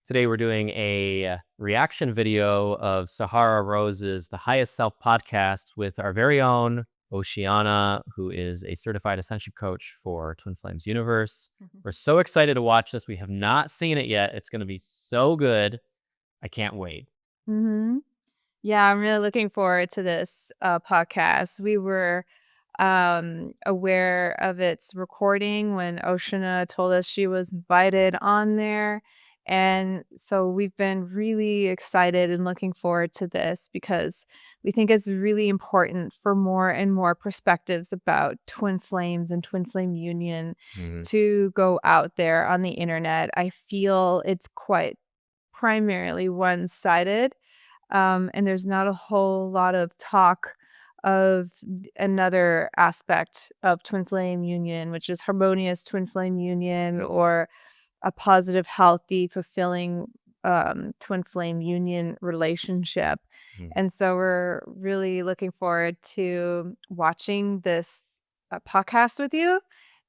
Today we're doing a reaction video of Sahara Rose's The Highest Self podcast with our very own Oceana, who is a certified ascension coach for Twin Flames Universe. We're so excited to watch this. We have not seen it yet. It's going to be so good. I can't wait. Mm-hmm. Yeah, I'm really looking forward to this podcast. We were aware of its recording when Oceana told us she was invited on there. And so we've been really excited and looking forward to this because we think it's really important for more and more perspectives about twin flames and twin flame union to go out there on the internet. I feel it's quite primarily one-sided, and there's not a whole lot of talk of another aspect of twin flame union, which is harmonious twin flame union or a positive, healthy, fulfilling twin flame union relationship. And so we're really looking forward to watching this podcast with you.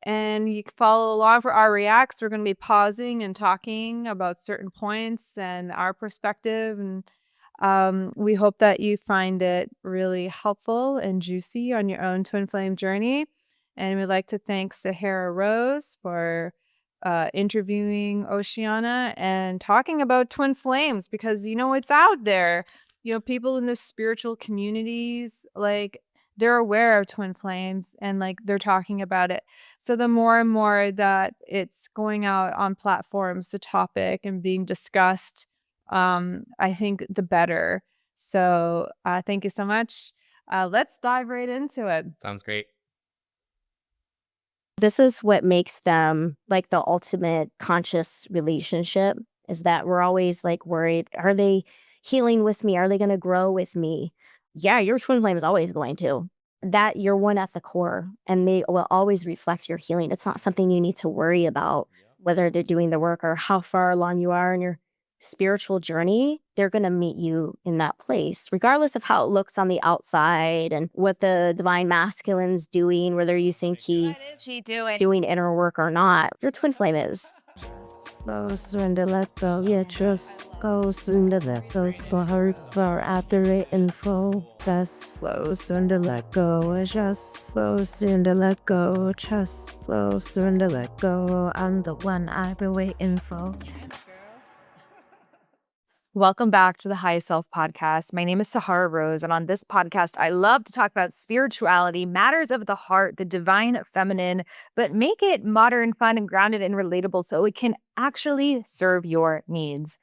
And you can follow along for our reacts. We're going to be pausing and talking about certain points and our perspective. And we hope that you find it really helpful and juicy on your own twin flame journey. And we'd like to thank Sahara Rose for interviewing Oceana and talking about twin flames because, it's out there. People in the spiritual communities, like, they're aware of twin flames and like they're talking about it. So the more and more that it's going out on platforms, the topic and being discussed, I think the better. So thank you so much. Let's dive right into it. Sounds great. This is what makes them like the ultimate conscious relationship, is that we're always like worried, are they healing with me? Are they going to grow with me? Yeah, your twin flame is always going to. That you're one at the core and they will always reflect your healing. It's not something you need to worry about whether they're doing the work or how far along you are in your spiritual journey. They're going to meet you in that place, regardless of how it looks on the outside and what the divine masculine's doing, whether you think he's doing inner work or not. Your twin flame is. Flow, surrender, let go. Yeah, trust, go, surrender, let go. For operate and focus. Flow, surrender, let go. Trust, flow, surrender, let go. Trust, flow, surrender, let go. I'm the one I've been waiting for. Welcome back to the High Self podcast. My name is Sahara Rose, and on this podcast, I love to talk about spirituality, matters of the heart, the divine feminine, but make it modern, fun, and grounded and relatable so it can actually serve your needs.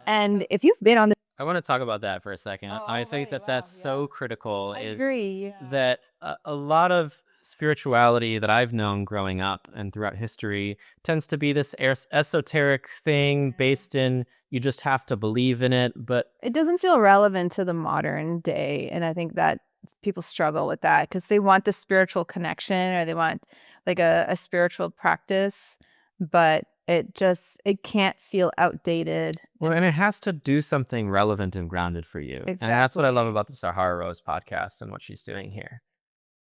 And if you've been on the I want to talk about that for a second. I think that that's so critical. I agree. That a lot of spirituality that I've known growing up and throughout history tends to be this esoteric thing based in you just have to believe in it. But It doesn't feel relevant to the modern day. And I think that people struggle with that because they want the spiritual connection or they want like a spiritual practice, but it can't feel outdated. well, and it has to do something relevant and grounded for you. And that's what I love about the Sahara Rose podcast and what she's doing here.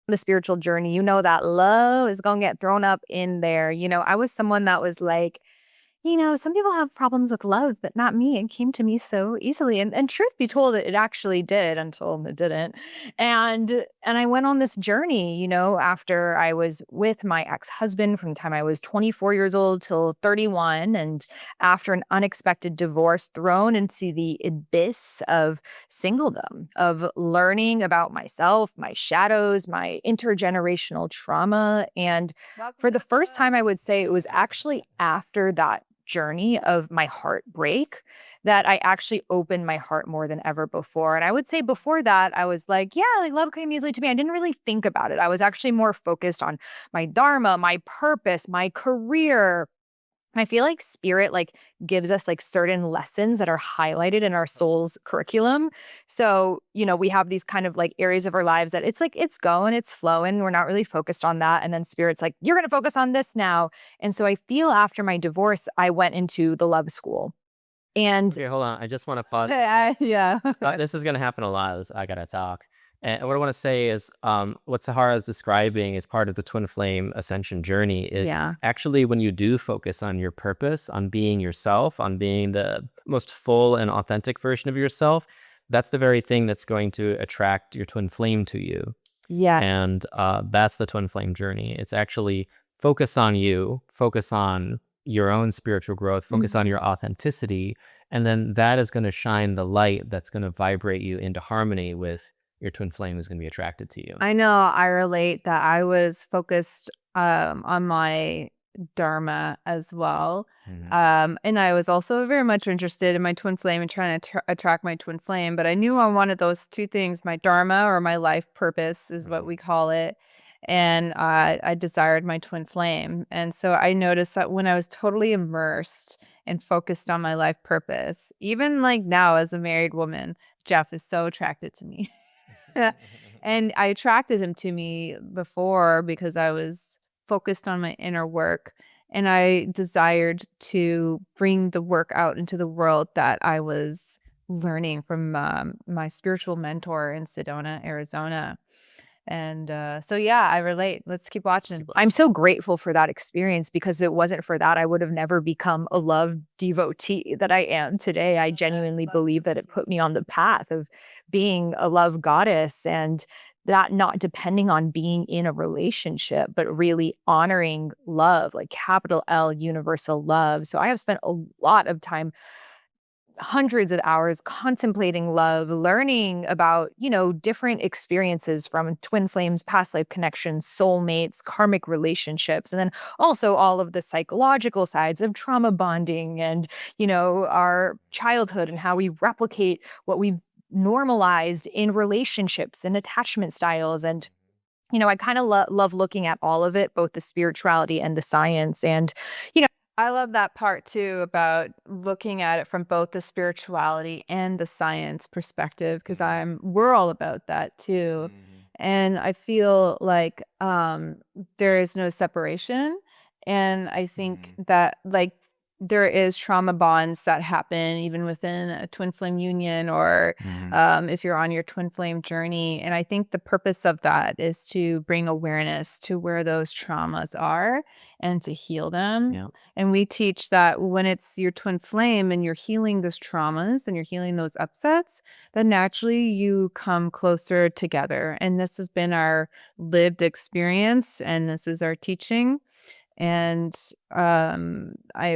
The spiritual journey, that love is going to get thrown up in there. I was someone that was like, some people have problems with love, but not me. It came to me so easily. And truth be told, it actually did until it didn't. And I went on this journey, after I was with my ex-husband from the time I was 24 years old till 31. And after an unexpected divorce, thrown into the abyss of singledom, of learning about myself, my shadows, my intergenerational trauma. And for the first time, I would say it was actually after that journey of my heartbreak that I actually opened my heart more than ever before. And I would say before that, I was like, yeah, like love came easily to me. I didn't really think about it. I was actually more focused on my Dharma, my purpose, my career. I feel like spirit gives us certain lessons that are highlighted in our soul's curriculum. So, we have these kind of areas of our lives that it's going, it's flowing. We're not really focused on that. And then spirit's like, you're going to focus on this now. And so I feel after my divorce, I went into the love school. And Okay, hold on. I just want to pause. yeah. This is going to happen a lot. I got to talk. And what I want to say is, what Sahara is describing is part of the Twin Flame Ascension journey. Is Yeah. actually when you do focus on your purpose, on being yourself, on being the most full and authentic version of yourself, that's the very thing that's going to attract your twin flame to you. Yes. And that's the twin flame journey. It's actually focus on you, focus on your own spiritual growth, focus on your authenticity, and then that is going to shine the light that's going to vibrate you into harmony with your twin flame is going to be attracted to you. I know I relate that I was focused on my Dharma as well. And I was also very much interested in my twin flame and trying to attract my twin flame. But I knew I wanted those two things, my Dharma or my life purpose is what we call it. And I desired my twin flame. And so I noticed that when I was totally immersed and focused on my life purpose, even like now as a married woman, Jeff is so attracted to me. And I attracted him to me before because I was focused on my inner work and I desired to bring the work out into the world that I was learning from my spiritual mentor in Sedona, Arizona. And so, yeah, I relate. Let's keep watching. I'm so grateful for that experience because if it wasn't for that, I would have never become a love devotee that I am today. I genuinely believe that it put me on the path of being a love goddess and that not depending on being in a relationship, but really honoring love, like capital L, universal love. So I have spent a lot of time hundreds of hours contemplating love, learning about, different experiences from twin flames, past life connections, soulmates, karmic relationships, and then also all of the psychological sides of trauma bonding and, our childhood and how we replicate what we've normalized in relationships and attachment styles. And I kind of love looking at all of it, both the spirituality and the science. And, I love that part too about looking at it from both the spirituality and the science perspective because we're all about that too. And I feel like there is no separation. And I think that like there is trauma bonds that happen even within a twin flame union or if you're on your twin flame journey. And I think the purpose of that is to bring awareness to where those traumas are and to heal them. Yeah. And we teach that when it's your twin flame and you're healing those traumas and you're healing those upsets, then naturally you come closer together. And this has been our lived experience and this is our teaching. And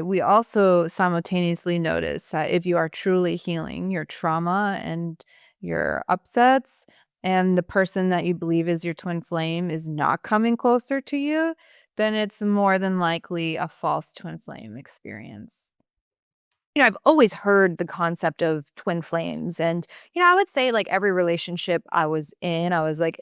we also simultaneously notice that if you are truly healing your trauma and your upsets, and the person that you believe is your twin flame is not coming closer to you, then it's more than likely a false twin flame experience. I've always heard the concept of twin flames. And, I would say like every relationship I was in, I was like,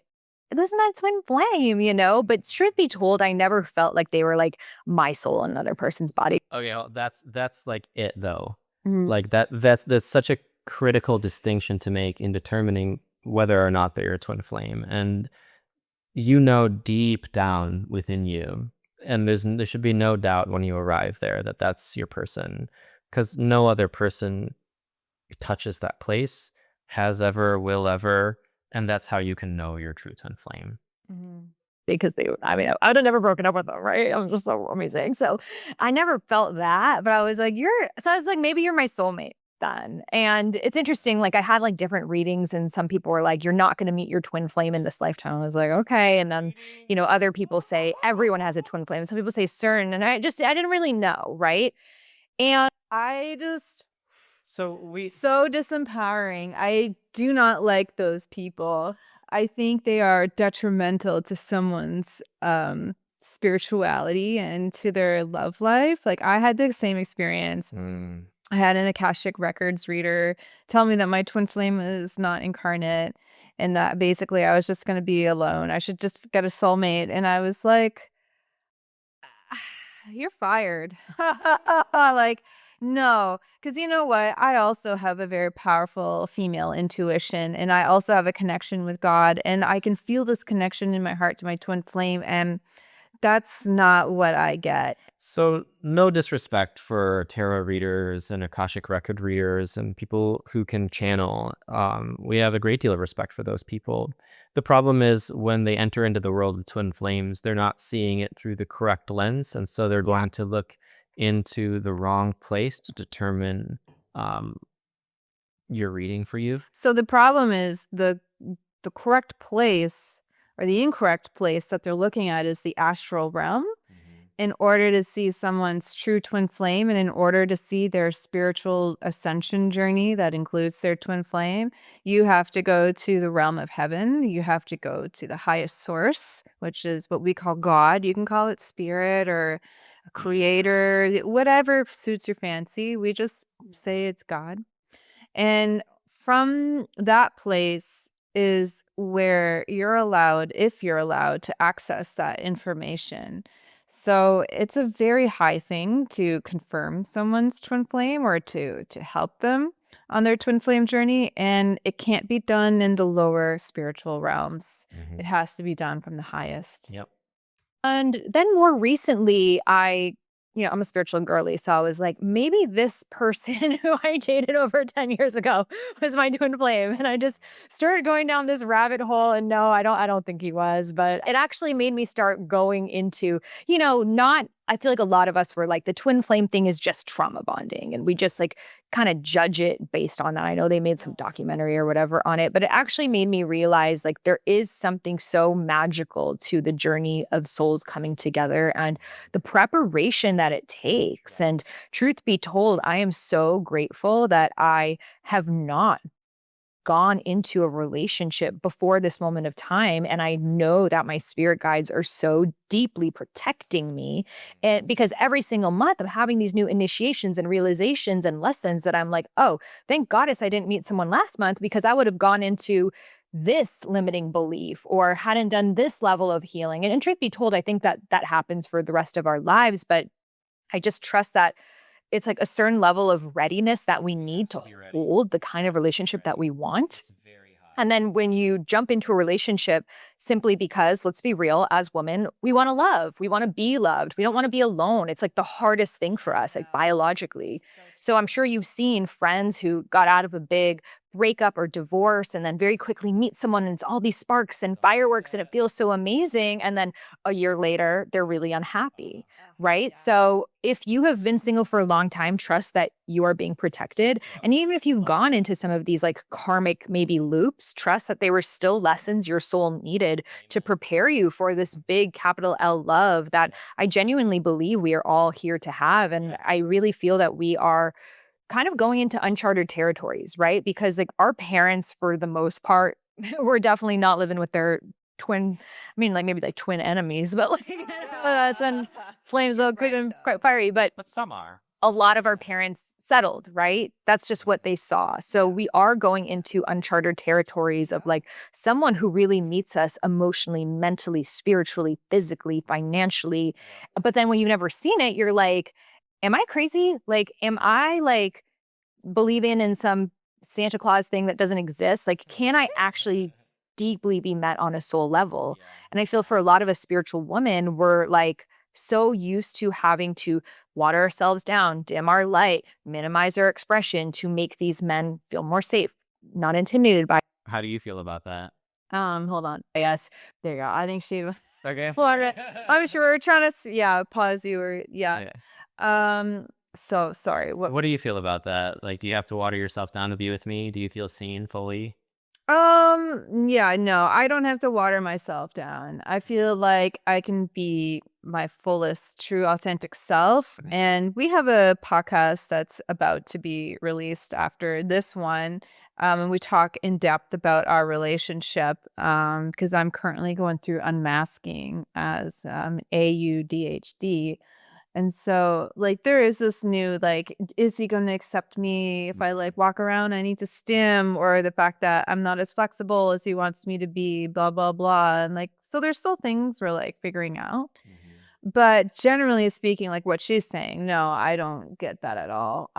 this is my twin flame. But truth be told, I never felt like they were like my soul in another person's body. Okay, well, that's like it though. Mhm. Like that's such a critical distinction to make in determining whether or not they're your twin flame. And deep down within you, and there should be no doubt when you arrive there that that's your person, because no other person touches that place, has ever, will ever, and that's how you can know your true twin flame. Because I would have never broken up with them, right? I'm just so amazing. So I never felt that, but I was like, so I was like, maybe you're my soulmate then. And it's interesting, like I had like different readings and some people were like, you're not going to meet your twin flame in this lifetime. I was like, okay. And then, other people say everyone has a twin flame. Some people say certain, and I didn't really know, right? And I just So so disempowering. I do not like those people. I think they are detrimental to someone's spirituality and to their love life. Like I had the same experience. I had an Akashic Records reader tell me that my twin flame is not incarnate and that basically I was just going to be alone. I should just get a soulmate. And I was like, you're fired. Like, no, because you know what? I also have a very powerful female intuition and I also have a connection with God and I can feel this connection in my heart to my twin flame. And That's not what I get. So, no disrespect for tarot readers and Akashic record readers and people who can channel. We have a great deal of respect for those people. The problem is when they enter into the world of twin flames, they're not seeing it through the correct lens. And so they're going to look into the wrong place to determine um, your reading for you. So the problem is the correct place or the incorrect place that they're looking at is the astral realm. In order to see someone's true twin flame and in order to see their spiritual ascension journey that includes their twin flame, you have to go to the realm of heaven. You have to go to the highest source, which is what we call God. You can call it spirit or a creator, whatever suits your fancy. We just say it's God. And from that place is where you're allowed, if you're allowed, to access that information. So it's a very high thing to confirm someone's twin flame or to help them on their twin flame journey. And it can't be done in the lower spiritual realms. It has to be done from the highest. Yep. And then more recently, I'm a spiritual girly, so I was like, maybe this person who I dated over 10 years ago was my twin flame. And I just started going down this rabbit hole. And no, I don't think he was, but it actually made me start going into, I feel like a lot of us were like, the twin flame thing is just trauma bonding. And we just like kind of judge it based on that. I know they made some documentary or whatever on it, but it actually made me realize like there is something so magical to the journey of souls coming together and the preparation that it takes. And truth be told, I am so grateful that I have not gone into a relationship before this moment of time. And I know that my spirit guides are so deeply protecting me. And because every single month I'm having these new initiations and realizations and lessons that I'm like, oh, thank goddess I didn't meet someone last month because I would have gone into this limiting belief or hadn't done this level of healing. And truth be told, I think that happens for the rest of our lives. But I just trust that it's like a certain level of readiness that we need to hold the kind of relationship that we want. And then when you jump into a relationship simply because, let's be real, as women, we want to love. We want to be loved. We don't want to be alone. It's like the hardest thing for us, like biologically. So I'm sure you've seen friends who got out of a big breakup or divorce and then very quickly meet someone and it's all these sparks and fireworks and it feels so amazing. And then a year later, they're really unhappy, right? So if you have been single for a long time, trust that you are being protected. And even if you've gone into some of these like karmic maybe loops, trust that they were still lessons your soul needed to prepare you for this big capital L love that I genuinely believe we are all here to have. And I really feel that we are kind of going into uncharted territories, right? Because like our parents, for the most part, were definitely not living with their twin, like maybe like twin enemies, but like that's when flames look quick and quite fiery. But some are. A lot of our parents settled, right? That's just what they saw. So we are going into uncharted territories of like someone who really meets us emotionally, mentally, spiritually, physically, financially. But then when you've never seen it, you're like, am I crazy? Like, am I like believing in some Santa Claus thing that doesn't exist? Like, can I actually deeply be met on a soul level? And I feel for a lot of us spiritual women, we're like so used to having to water ourselves down, dim our light, minimize our expression to make these men feel more safe, not intimidated by. How do you feel about that? Hold on. Yes. There you go. I think she was Okay. Florida. I'm sure we're trying to pause you or so sorry. What do you feel about that? Like, do you have to water yourself down to be with me? Do you feel seen fully? Yeah, no, I don't have to water myself down. I feel like I can be my fullest, true, authentic self. And we have a podcast that's about to be released after this one. And we talk in depth about our relationship because I'm currently going through unmasking as AUDHD. And so, like, there is this new, like, is he going to accept me if I, like, walk around? I need to stim, or the fact that I'm not as flexible as he wants me to be, blah, blah, blah. And, like, so there's still things we're, like, figuring out. But generally speaking, like what she's saying, no, I don't get that at all.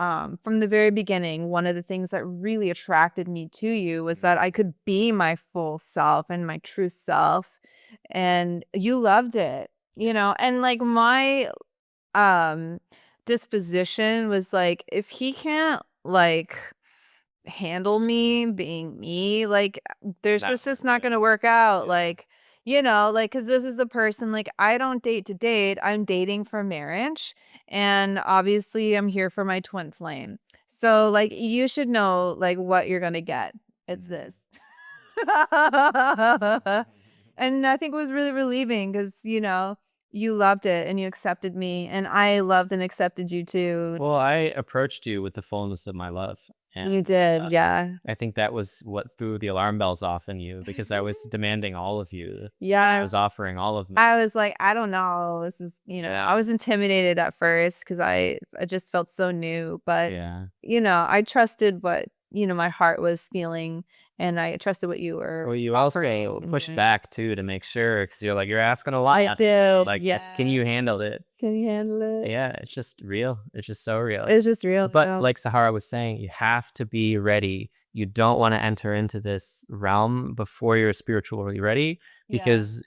From the very beginning, one of the things that really attracted me to you was that I could be my full self and my true self. And you loved it. and like my um disposition was like, if he can't like handle me being me, like there's just not gonna work out. Like, like because this is the person, like I don't date to date, I'm dating for marriage. And obviously I'm here for my twin flame. So like you should know like what you're gonna get. It's this. And I think it was really relieving because, you loved it and you accepted me and I loved and accepted you too. Well, I approached you with the fullness of my love. And You did, yeah. I think that was what threw the alarm bells off in you because I was demanding all of you. I Yeah. was offering all of me. I was like, I don't know. This is, I was intimidated at first because I just felt so new. But, Yeah. I trusted what, my heart was feeling and I trusted what you were Well, you also offering. pushed back too to make sure because you're like, you're asking a lot. I do. Like, Yeah. can you handle it? Can you handle it? Yeah, it's just real. It's just so real. It's just real. But like Sahara was saying, you have to be ready. You don't want to enter into this realm before you're spiritually ready because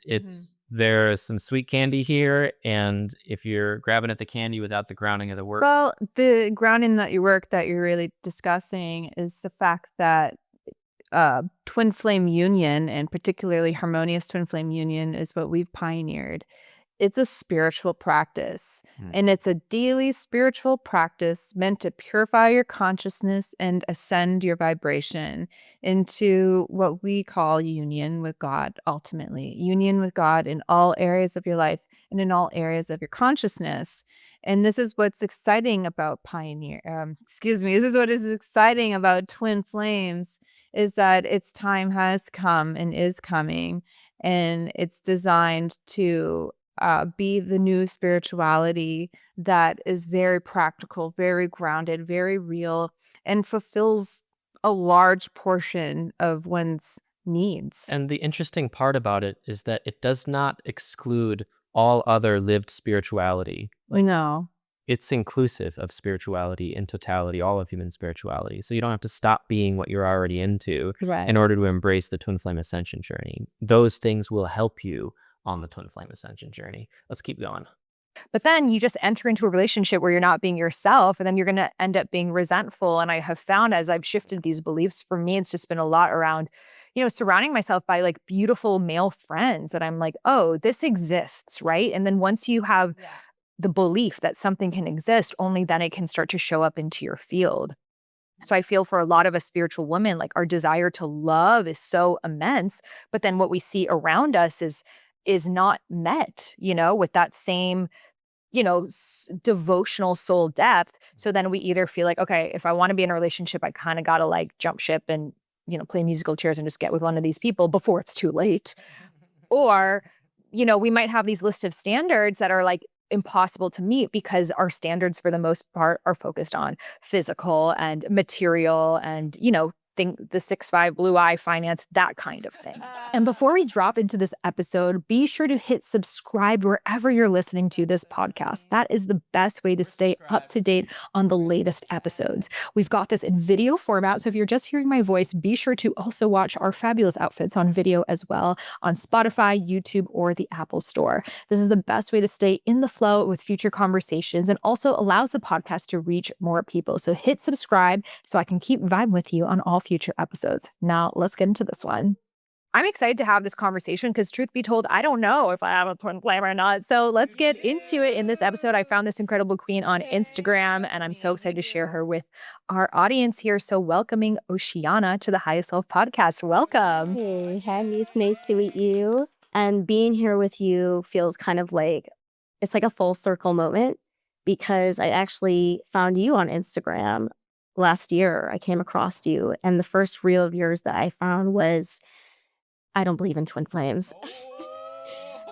there's some sweet candy here. And if you're grabbing at the candy without the grounding of the work. Well, the grounding that you're really discussing is the fact that Twin Flame Union, and particularly Harmonious Twin Flame Union, is what we've pioneered. It's a spiritual practice, and it's a daily spiritual practice meant to purify your consciousness and ascend your vibration into what we call union with God, ultimately. Union with God in all areas of your life and in all areas of your consciousness. And this is what's exciting about this is what is exciting about Twin Flames is that its time has come and is coming, and it's designed to be the new spirituality that is very practical, very grounded, very real, and fulfills a large portion of one's needs. And the interesting part about it is that it does not exclude all other lived spirituality. We know. It's inclusive of spirituality in totality, all of human spirituality. So you don't have to stop being what you're already into in order to embrace the Twin Flame Ascension journey. Those things will help you on the Twin Flame Ascension journey. Let's keep going. But then you just enter into a relationship where you're not being yourself, and then you're going to end up being resentful. And I have found as I've shifted these beliefs, for me, it's just been a lot around, surrounding myself by like beautiful male friends that I'm like, oh, this exists, right? And then once you have the belief that something can exist, only then it can start to show up into your field. So I feel for a lot of us spiritual women, like our desire to love is so immense, but then what we see around us is not met, with that same, devotional soul depth. So then we either feel like, okay, if I want to be in a relationship, I kind of got to like jump ship and, play musical chairs and just get with one of these people before it's too late. Or, we might have these list of standards that are like impossible to meet because our standards for the most part are focused on physical and material and, think the 6'5" blue eye finance, that kind of thing. And before we drop into this episode, be sure to hit subscribe wherever you're listening to this podcast. That is the best way to stay up to date on the latest episodes. We've got this in video format, so if you're just hearing my voice, be sure to also watch our fabulous outfits on video as well on Spotify, YouTube, or the Apple Store. This is the best way to stay in the flow with future conversations and also allows the podcast to reach more people. So hit subscribe so I can keep vibing with you on all future episodes. Now let's get into this one. I'm excited to have this conversation because truth be told, I don't know if I have a twin flame or not. So let's get into it in this episode. I found this incredible queen on Instagram and I'm so excited to share her with our audience here. So welcoming Oceana to the Highest Self podcast. Welcome. Hey, Hattie, it's nice to meet you. And being here with you feels kind of like, it's like a full circle moment because I actually found you on Instagram last year. I came across you and the first reel of yours that I found was, I don't believe in twin flames.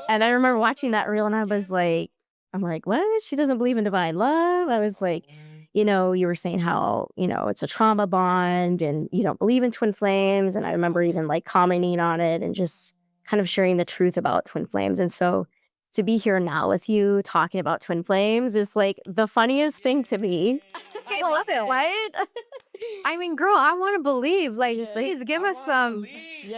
And I remember watching that reel and I'm like, what? She doesn't believe in divine love? I was like, you were saying how, it's a trauma bond and you don't believe in twin flames. And I remember even like commenting on it and just kind of sharing the truth about twin flames. And so to be here now with you talking about twin flames is like the funniest thing to me. I love it. What? I mean, girl, I want to believe. Like, please give us some.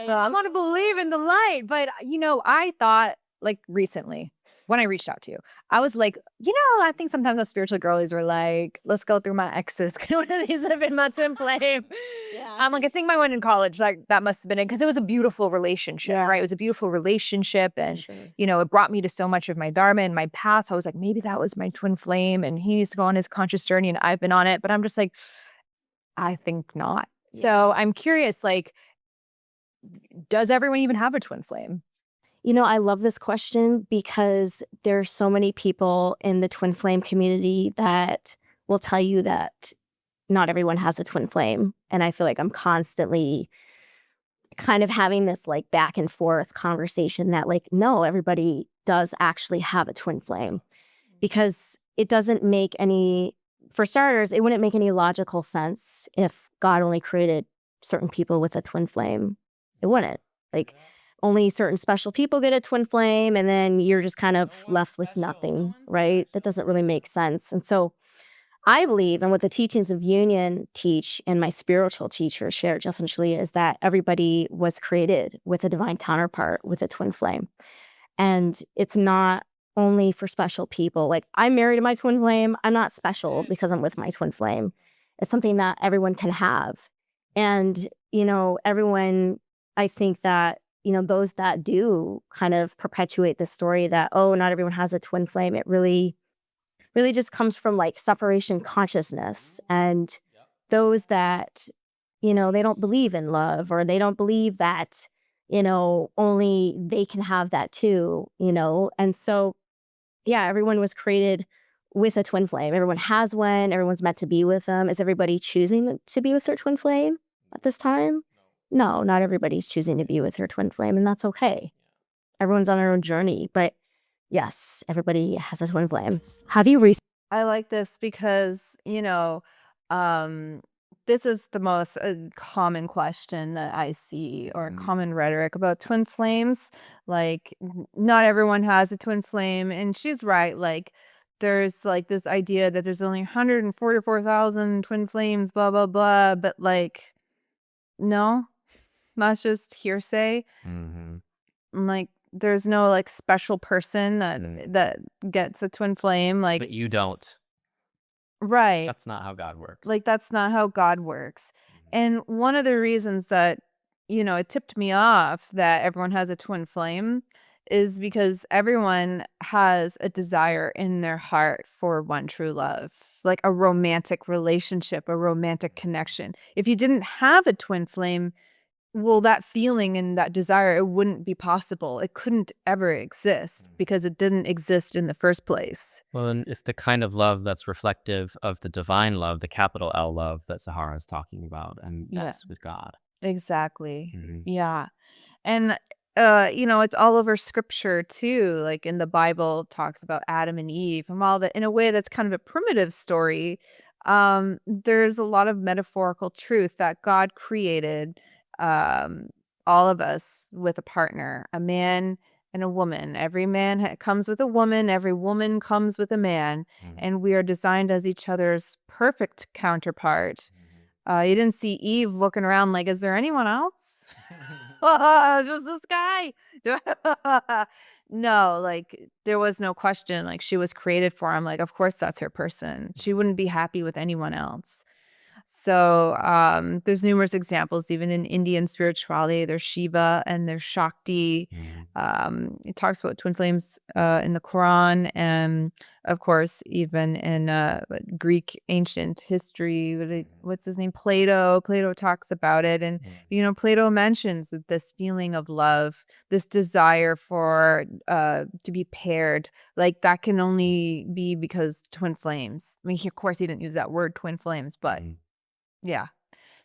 I want to believe in the light. But, I thought like recently, when I reached out to you. I was like, I think sometimes the spiritual girlies were like, let's go through my exes. One of these have been my twin flame. Yeah. I'm like, I think my one in college, like that must have been it because it was a beautiful relationship, Yeah. right? It was a beautiful relationship. And, Sure. it brought me to so much of my Dharma and my path. So I was like, maybe that was my twin flame and he needs to go on his conscious journey and I've been on it. But I'm just like, I think not. Yeah. So I'm curious, like, does everyone even have a twin flame? I love this question because there's so many people in the twin flame community that will tell you that not everyone has a twin flame. And I feel like I'm constantly kind of having this like back and forth conversation that like, no, everybody does actually have a twin flame because it doesn't make any, for starters, it wouldn't make any logical sense if God only created certain people with a twin flame. It wouldn't. Like, only certain special people get a twin flame and then you're just kind of left with nothing, right? That doesn't really make sense. And so I believe, and what the teachings of union teach and my spiritual teacher shared, Jeff and Shalia, is that everybody was created with a divine counterpart, with a twin flame. And it's not only for special people. Like, I'm married to my twin flame. I'm not special because I'm with my twin flame. It's something that everyone can have. And, everyone, I think that, those that do kind of perpetuate the story that, oh, not everyone has a twin flame. It really just comes from like separation consciousness. And those that, they don't believe in love or they don't believe that, only they can have that too, And so, yeah, everyone was created with a twin flame. Everyone has one. Everyone's meant to be with them. Is everybody choosing to be with their twin flame at this time? No, not everybody's choosing to be with their twin flame, and that's okay. Everyone's on their own journey, but yes, everybody has a twin flame. Have you I like this because, this is the most common question that I see or common rhetoric about twin flames. Like, not everyone has a twin flame. And she's right. Like, there's like this idea that there's only 144,000 twin flames, blah, blah, blah. But like, no, that's just hearsay. Mm-hmm. Like, there's no like special person that gets a twin flame. Like, But you don't. right. That's not how God works. Like, that's not how God works. And one of the reasons that, it tipped me off that everyone has a twin flame is because everyone has a desire in their heart for one true love, like a romantic relationship, a romantic connection. If you didn't have a twin flame, well, that feeling and that desire, it wouldn't be possible. It couldn't ever exist because it didn't exist in the first place. Well, and it's the kind of love that's reflective of the divine love, the capital L love that Sahara is talking about, and Yeah. that's with God. Exactly. Mhm. Yeah. And it's all over scripture too. Like in the Bible it talks about Adam and Eve and all that in a way that's kind of a primitive story. There's a lot of metaphorical truth that God created all of us with a partner, a man and a woman. Every man comes with a woman, every woman comes with a man, and we are designed as each other's perfect counterpart. You didn't see Eve looking around like, is there anyone else? Just this guy. No, like there was no question. Like she was created for him. Like, of course, that's her person. She wouldn't be happy with anyone else. So there's numerous examples, even in Indian spirituality. There's Shiva and there's Shakti. It talks about twin flames in the Quran, and of course, even in Greek ancient history. What's his name? Plato. Plato talks about it, and Plato mentions that this feeling of love, this desire for to be paired, like that can only be because twin flames. I mean, of course, he didn't use that word, twin flames, but. Yeah.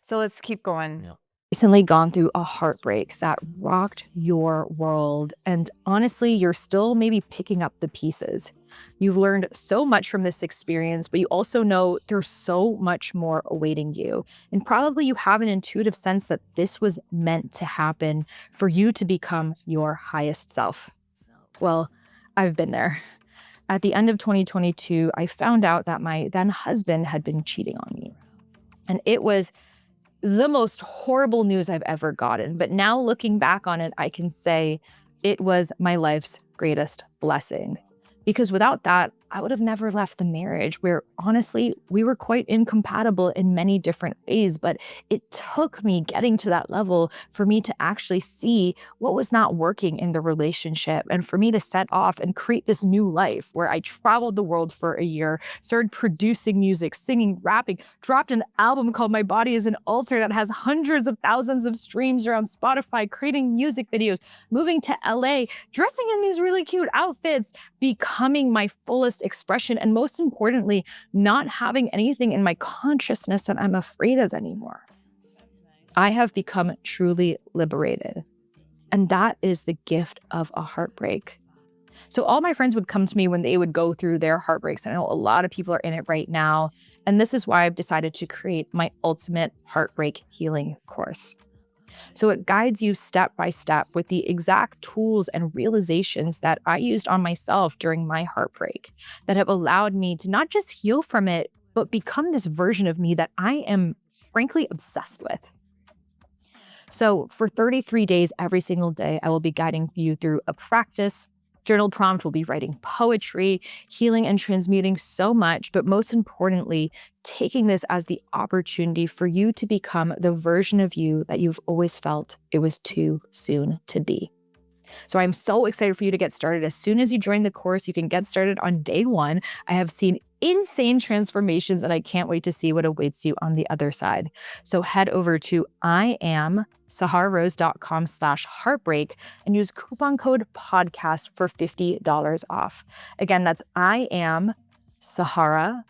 So let's keep going. Yeah. Recently gone through a heartbreak that rocked your world, and honestly, you're still maybe picking up the pieces. You've learned so much from this experience, but you also know there's so much more awaiting you. And probably you have an intuitive sense that this was meant to happen for you to become your highest self. Well, I've been there. At the end of 2022, I found out that my then husband had been cheating on me. And it was the most horrible news I've ever gotten. But now looking back on it, I can say it was my life's greatest blessing. Because without that, I would have never left the marriage where honestly, we were quite incompatible in many different ways. But it took me getting to that level for me to actually see what was not working in the relationship and for me to set off and create this new life where I traveled the world for a year, started producing music, singing, rapping, dropped an album called My Body is an Altar that has hundreds of thousands of streams around Spotify, creating music videos, moving to LA, dressing in these really cute outfits, becoming my fullest expression, and most importantly, not having anything in my consciousness that I'm afraid of anymore. I have become truly liberated. And that is the gift of a heartbreak. So all my friends would come to me when they would go through their heartbreaks. I know a lot of people are in it right now. And this is why I've decided to create my ultimate heartbreak healing course. So it guides you step by step with the exact tools and realizations that I used on myself during my heartbreak that have allowed me to not just heal from it, but become this version of me that I am frankly obsessed with. So for 33 days, every single day, I will be guiding you through a practice. Journal prompt will be writing poetry, healing and transmuting so much, but most importantly, taking this as the opportunity for you to become the version of you that you've always felt it was too soon to be. So I'm so excited for you to get started. As soon as you join the course, you can get started on day one. I have seen insane transformations and I can't wait to see what awaits you on the other side. So head over to IamSaharaRose.com/heartbreak and use coupon code podcast for $50 off. Again, that's I am Sahara,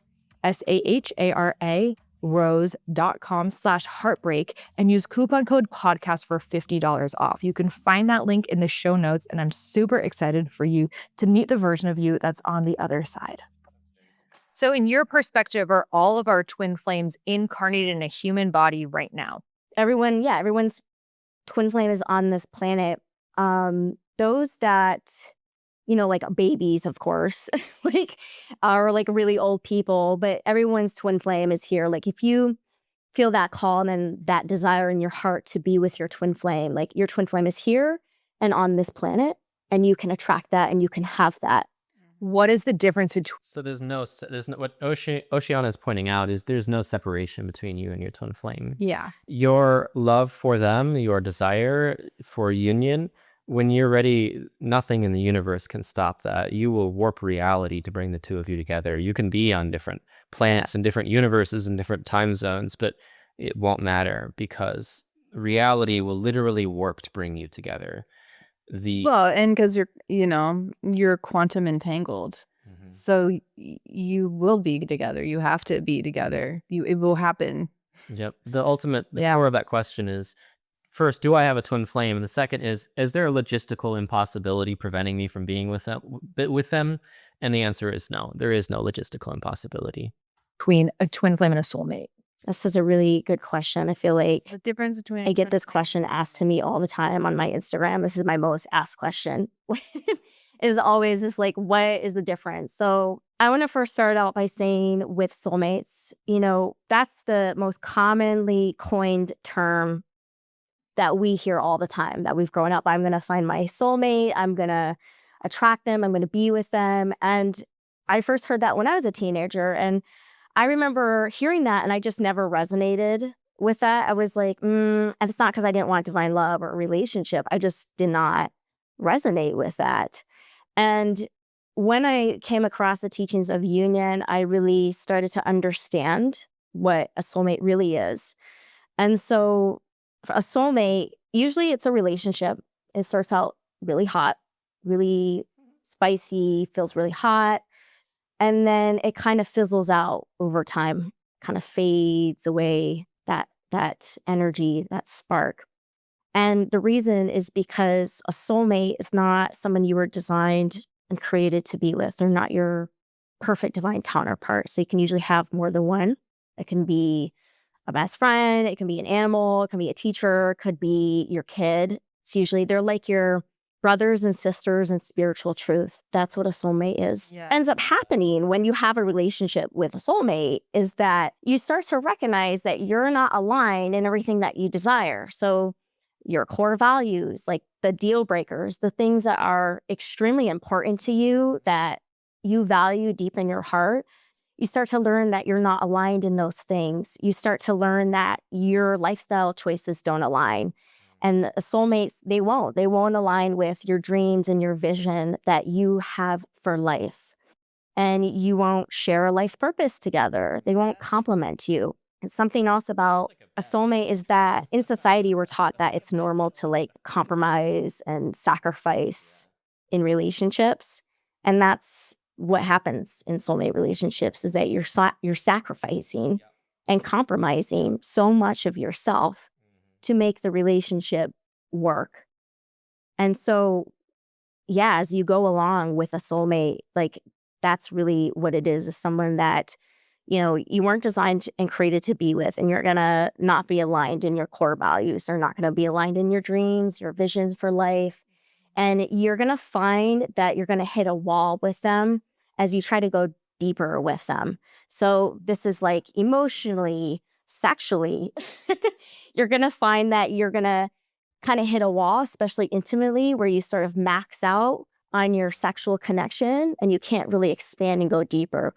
SAHARA, rose.com/heartbreak and use coupon code podcast for $50 off. You can find that link in the show notes, and I'm super excited for you to meet the version of you that's on the other side. So in your perspective, are all of our twin flames incarnated in a human body right now? Everyone's twin flame is on this planet. Those that, like babies, of course, are like really old people, but everyone's twin flame is here. Like if you feel that call and that desire in your heart to be with your twin flame, like your twin flame is here and on this planet, and you can attract that and you can have that. What is the difference between? So there's no what Oceana is pointing out is there's no separation between you and your twin flame. Yeah. Your love for them, your desire for union, when you're ready, nothing in the universe can stop that. You will warp reality to bring the two of you together. You can be on different planets and different universes and different time zones, but it won't matter because reality will literally warp to bring you together. Well, and because you're quantum entangled. Mhm. So you will be together. You have to be together. It will happen. Yep. The core of that question is, first, do I have a twin flame? And the second is there a logistical impossibility preventing me from being with them? And the answer is no. There is no logistical impossibility. Between a twin flame and a soulmate? This is a really good question. I feel like The difference between I get this question asked to me all the time on my Instagram. This is my most asked question. Is always this like, what is the difference? So I want to first start out by saying with soulmates, that's the most commonly coined term that we hear all the time, that we've grown up. I'm going to find my soulmate. I'm going to attract them. I'm going to be with them. And I first heard that when I was a teenager. And I remember hearing that and I just never resonated with that. I was like, and it's not because I didn't want divine love or a relationship. I just did not resonate with that. And when I came across the teachings of union, I really started to understand what a soulmate really is. And so for a soulmate, usually it's a relationship. It starts out really hot, really spicy, feels really hot. And then it kind of fizzles out over time, kind of fades away, that energy, that spark. And the reason is because a soulmate is not someone you were designed and created to be with. They're not your perfect divine counterpart. So you can usually have more than one. It can be a best friend, it can be an animal, it can be a teacher, it could be your kid. It's usually, they're like your brothers and sisters in spiritual truth. That's what a soulmate is. Yeah. Ends up happening when you have a relationship with a soulmate is that you start to recognize that you're not aligned in everything that you desire. So your core values, like the deal breakers, the things that are extremely important to you that you value deep in your heart, you start to learn that you're not aligned in those things. You start to learn that your lifestyle choices don't align. And the soulmates, they won't align with your dreams and your vision that you have for life. And you won't share a life purpose together. They won't complement you. And something else about a soulmate is that in society, we're taught that it's normal to like compromise and sacrifice in relationships. And that's what happens in soulmate relationships, is that you're sacrificing and compromising so much of yourself to make the relationship work. And so, yeah, as you go along with a soulmate, like that's really what it is someone that, you weren't designed and created to be with, and you're gonna not be aligned in your core values. They're not gonna be aligned in your dreams, your visions for life. And you're gonna find that you're gonna hit a wall with them as you try to go deeper with them. So this is like emotionally, sexually, you're gonna find that you're gonna kind of hit a wall, especially intimately, where you sort of max out on your sexual connection and you can't really expand and go deeper.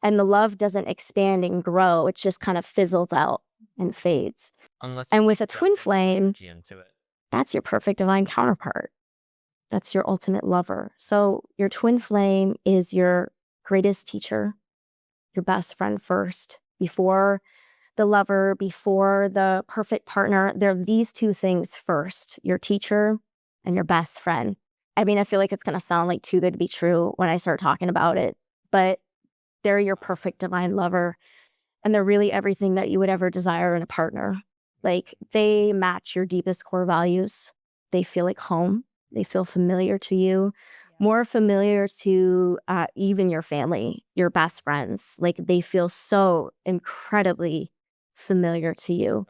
And the love doesn't expand and grow, it just kind of fizzles out and fades. Unless And you with a put twin flame, energy into it. that's your perfect divine counterpart. That's your ultimate lover. So your twin flame is your greatest teacher, your best friend first, before the lover, before the perfect partner. They're these two things first, your teacher and your best friend. I mean, I feel like it's going to sound like too good to be true when I start talking about it, but they're your perfect divine lover. And they're really everything that you would ever desire in a partner. Like they match your deepest core values. They feel like home. They feel familiar to you, more familiar to even your family, your best friends. Like they feel so incredibly familiar to you.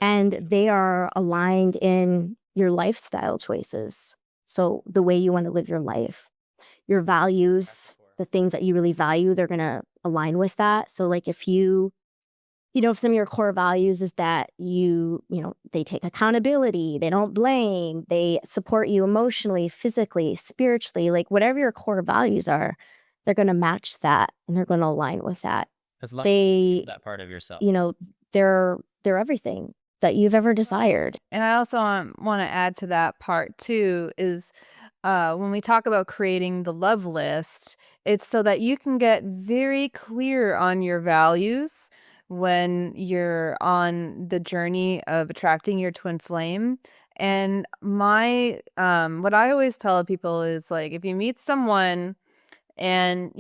And they are aligned in your lifestyle choices. So the way you want to live your life, your values, the things that you really value, they're going to align with that. So like if if some of your core values is that they take accountability, they don't blame, they support you emotionally, physically, spiritually, like whatever your core values are, they're going to match that and they're going to align with that. As long as you They, feel that part of yourself. they're everything that you've ever desired. And I also want to add to that part too is when we talk about creating the love list, it's so that you can get very clear on your values when you're on the journey of attracting your twin flame. And my what I always tell people is like if you meet someone and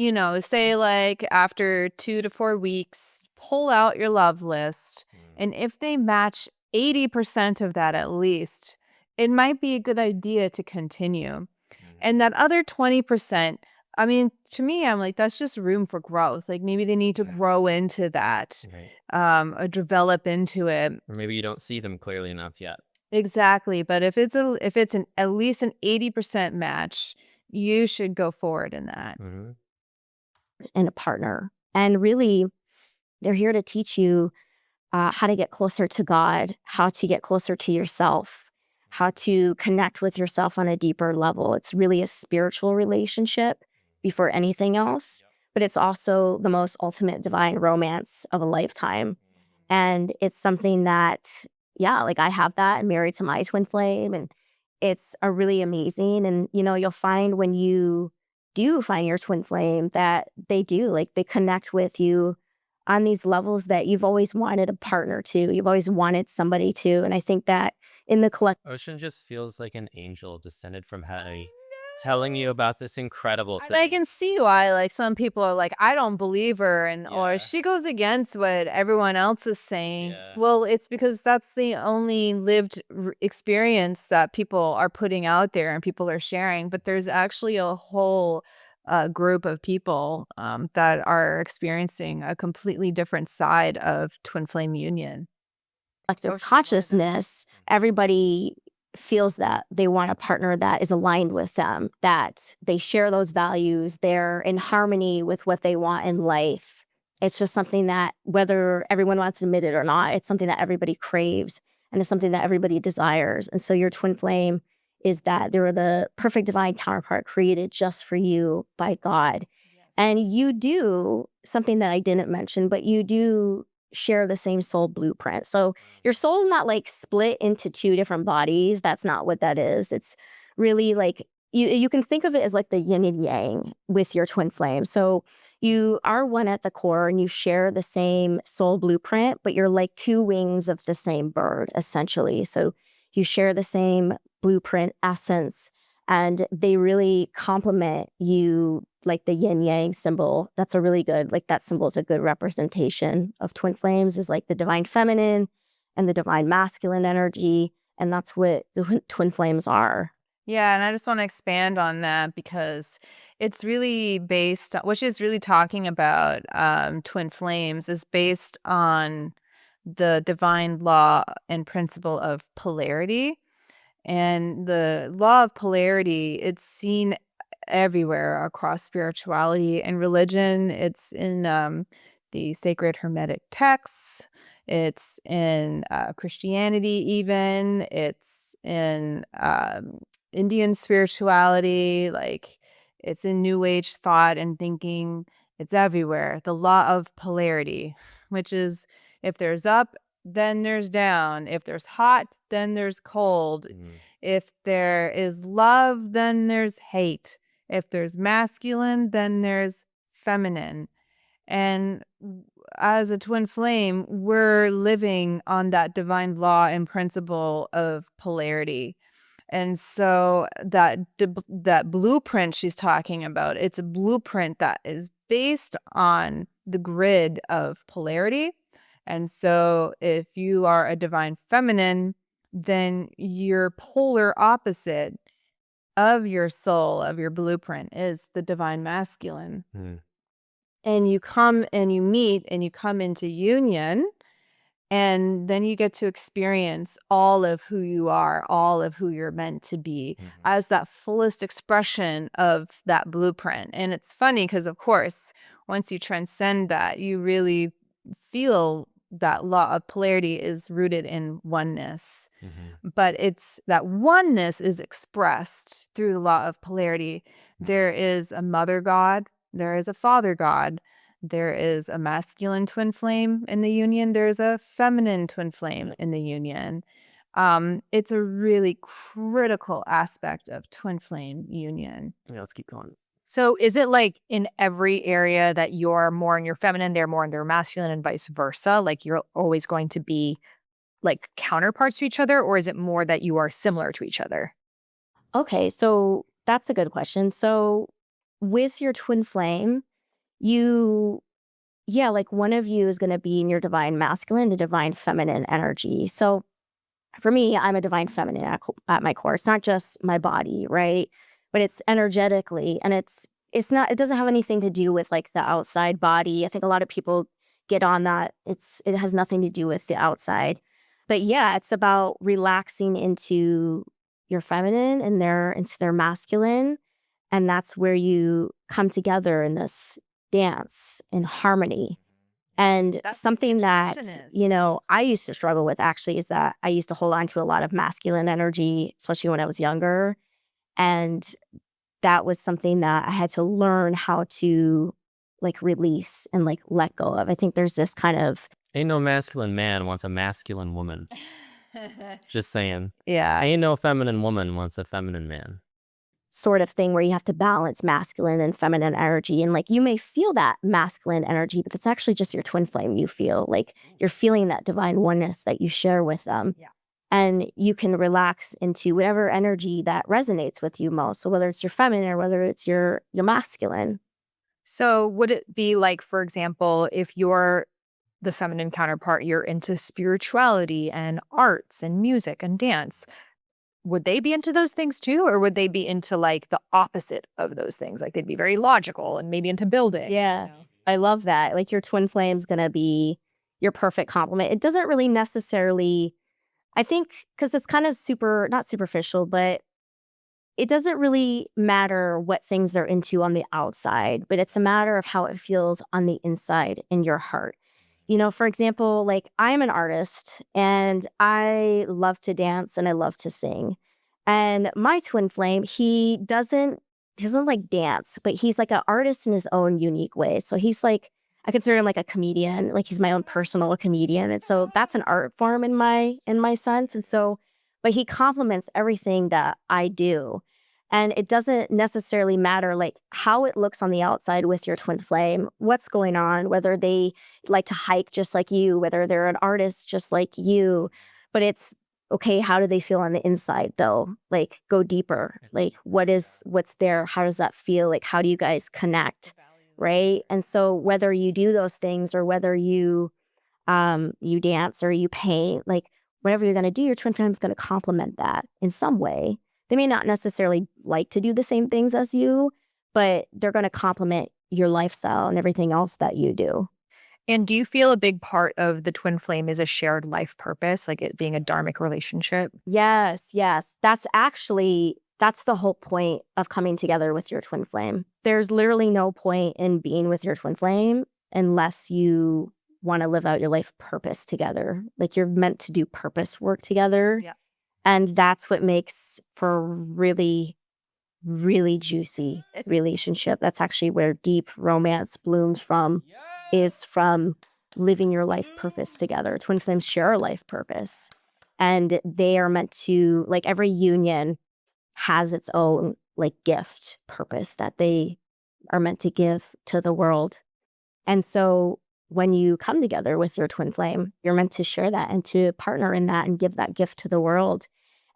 say like after 2 to 4 weeks, pull out your love list, and if they match 80% of that at least, it might be a good idea to continue. And that other 20%, I mean, to me, I'm like, that's just room for growth. Like maybe they need to grow into that, Right. or develop into it. Or maybe you don't see them clearly enough yet. Exactly. But if it's at least an 80% match, you should go forward in that. Mm-hmm. And a partner. And really, they're here to teach you how to get closer to God, how to get closer to yourself, how to connect with yourself on a deeper level. It's really a spiritual relationship before anything else, but it's also the most ultimate divine romance of a lifetime. And it's something that, like I have that. I'm married to my twin flame, and it's a really amazing. And, you'll find when you do find your twin flame that they connect with you on these levels that you've always wanted a partner to. You've always wanted somebody to. And I think that in the collective, Ocean just feels like an angel descended from heaven, telling you about this incredible And thing. I can see why, like, some people are like, I don't believe her, or Yeah. she goes against what everyone else is saying. Yeah. Well, it's because that's the only lived experience that people are putting out there and people are sharing. But there's actually a whole group of people that are experiencing a completely different side of twin flame union. collective consciousness, everybody feels that they want a partner that is aligned with them, that they share those values, they're in harmony with what they want in life. It's just something that, whether everyone wants to admit it or not, it's something that everybody craves and it's something that everybody desires. And so your twin flame is that they're the perfect divine counterpart created just for you by God. And you do something that I didn't mention, but you do share the same soul blueprint. So your soul is not like split into two different bodies. That's not what that is. It's really like you can think of it as like the yin and yang with your twin flame. So you are one at the core and you share the same soul blueprint, but you're like two wings of the same bird, essentially. So you share the same blueprint essence and they really complement you, like the yin yang symbol. That's a really good, like that symbol is a good representation of twin flames, is like the divine feminine and the divine masculine energy. And that's what the twin flames are. Yeah, and I just want to expand on that because it's really based, what she's really talking about, twin flames, is based on the divine law and principle of polarity. And the law of polarity, it's seen everywhere across spirituality and religion. It's in the sacred Hermetic texts. It's in Christianity, even. It's in Indian spirituality. Like, it's in New Age thought and thinking. It's everywhere. The law of polarity, which is if there's up, then there's down. If there's hot, then there's cold. If there is love, then there's hate. If there's masculine, then there's feminine. And as a twin flame, we're living on that divine law and principle of polarity. And so that blueprint she's talking about, it's a blueprint that is based on the grid of polarity. And so if you are a divine feminine, then your polar opposite of your soul, of your blueprint, is the divine masculine. And you come and you meet and you come into union, and then you get to experience all of who you are, all of who you're meant to be as that fullest expression of that blueprint. And it's funny because, of course, once you transcend that, you really feel that law of polarity is rooted in oneness. But it's that oneness is expressed through the law of polarity. There is a mother god, there is a father god, there is a masculine twin flame in the union, there's a feminine twin flame in the union. It's a really critical aspect of twin flame union. Yeah, let's keep going. So is it like in every area that you're more in your feminine, they're more in their masculine, and vice versa? Like you're always going to be like counterparts to each other, or is it more that you are similar to each other? Okay, so that's a good question. So with your twin flame, like one of you is going to be in your divine masculine, the divine feminine energy. So for me, I'm a divine feminine at my core. It's not just my body, right? But it's energetically, and it's not, it doesn't have anything to do with like the outside body. I think a lot of people get on that. It has nothing to do with the outside. But yeah, it's about relaxing into your feminine and into their masculine. And that's where you come together in this dance in harmony. And That's something that, indigenous. I used to struggle with actually is that I used to hold on to a lot of masculine energy, especially when I was younger. And that was something that I had to learn how to like release and like let go of. I think there's this kind of, Ain't no masculine man wants a masculine woman. Just saying. Yeah. Ain't no feminine woman wants a feminine man. sort of thing where you have to balance masculine and feminine energy. And like you may feel that masculine energy, but it's actually just your twin flame you feel. Like you're feeling that divine oneness that you share with them. Yeah. And you can relax into whatever energy that resonates with you most. So whether it's your feminine or whether it's your masculine. So would it be like, for example, if you're the feminine counterpart, you're into spirituality and arts and music and dance, would they be into those things too? Or would they be into like the opposite of those things? Like they'd be very logical and maybe into building. Yeah. I love that. Like your twin flame's going to be your perfect complement. It doesn't really necessarily, I think, because it's kind of not superficial, but it doesn't really matter what things they're into on the outside, but it's a matter of how it feels on the inside in your heart. For example, like I'm an artist and I love to dance and I love to sing. And my twin flame, he doesn't doesn't like dance, but he's like an artist in his own unique way. So he's like, I consider him like a comedian, like he's my own personal comedian. And so that's an art form in my sense. And so, but he complements everything that I do. And it doesn't necessarily matter like how it looks on the outside with your twin flame, what's going on, whether they like to hike just like you, whether they're an artist just like you. But it's okay, how do they feel on the inside though? Like go deeper. Like what's there? How does that feel? Like how do you guys connect? Right. And so whether you do those things or whether you dance or you paint, like whatever you're gonna do, your twin flame is gonna complement that in some way. They may not necessarily like to do the same things as you, but they're gonna complement your lifestyle and everything else that you do. And do you feel a big part of the twin flame is a shared life purpose, like it being a dharmic relationship? Yes, yes. That's the whole point of coming together with your twin flame. There's literally no point in being with your twin flame unless you want to live out your life purpose together. Like you're meant to do purpose work together. Yeah. And that's what makes for a really, really juicy relationship. That's actually where deep romance blooms from, is from living your life purpose together. Twin flames share a life purpose. And they are meant to, like every union has its own like gift purpose that they are meant to give to the world. And so when you come together with your twin flame, you're meant to share that and to partner in that and give that gift to the world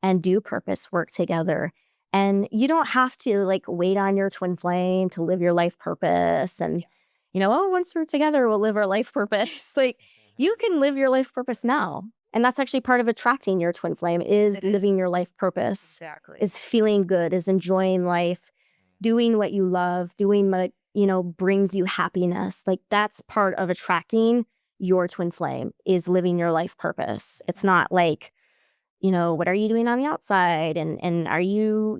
and do purpose work together. And you don't have to like wait on your twin flame to live your life purpose and, oh, once we're together, we'll live our life purpose. Like you can live your life purpose now. And that's actually part of attracting your twin flame is living your life purpose, Exactly. is feeling good, is enjoying life, doing what you love, doing what, brings you happiness. Like that's part of attracting your twin flame is living your life purpose. It's not like, what are you doing on the outside? And are you,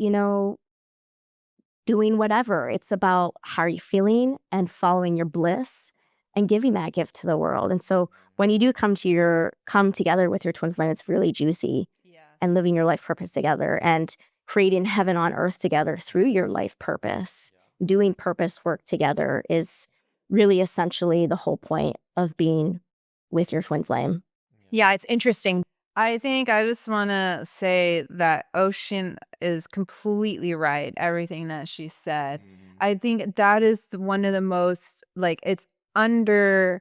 doing whatever? It's about how are you feeling and following your bliss and giving that gift to the world. And so when you do come together with your twin flame, it's really juicy and living your life purpose together and creating heaven on earth together through your life purpose. Doing purpose work together is really essentially the whole point of being with your twin flame. Yeah, it's interesting. I think I just want to say that Ocean is completely right, everything that she said. I think that is one of the most like it's under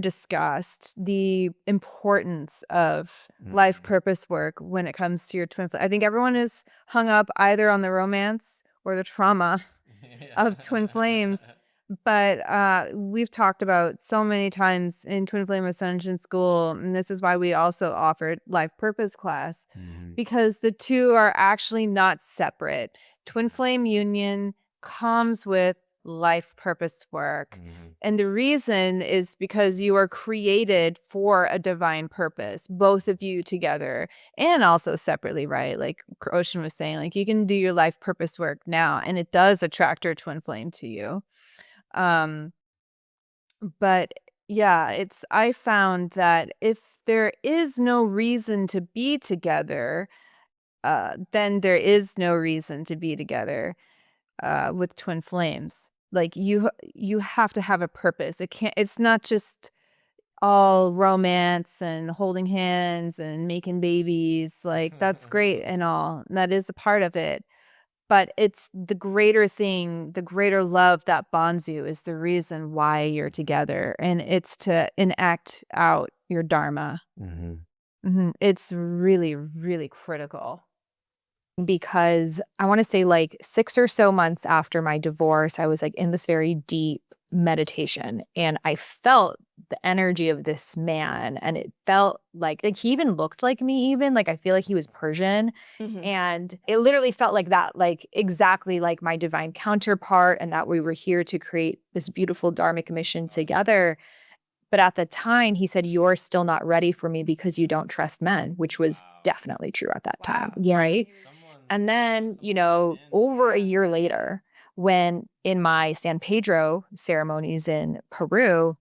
discussed the importance of life purpose work when it comes to your twin flame. I think everyone is hung up either on the romance or the trauma of twin flames. But we've talked about so many times in Twin Flame Ascension School, and this is why we also offered Life Purpose class, because the two are actually not separate. Twin Flame Union comes with life purpose work. And the reason is because you are created for a divine purpose, both of you together and also separately, right? Like Ocean was saying, like you can do your life purpose work now, and it does attract your twin flame to you. But yeah, I found that if there is no reason to be together, then there is no reason to be together, with twin flames. Like you have to have a purpose. It's not just all romance and holding hands and making babies. Like that's great and all. And that is a part of it. But it's the greater thing, the greater love that bonds you is the reason why you're together. And it's to enact out your Dharma. It's really, really critical. Because I want to say like 6 or so months after my divorce, I was like in this very deep meditation and I felt the energy of this man and it felt like he even looked like me even like I feel like he was Persian and it literally felt like that, like exactly like my divine counterpart and that we were here to create this beautiful dharmic mission together. But at the time he said, you're still not ready for me because you don't trust men, which was definitely true at that time. Right. And then, over a year later, when in my San Pedro ceremonies in Peru,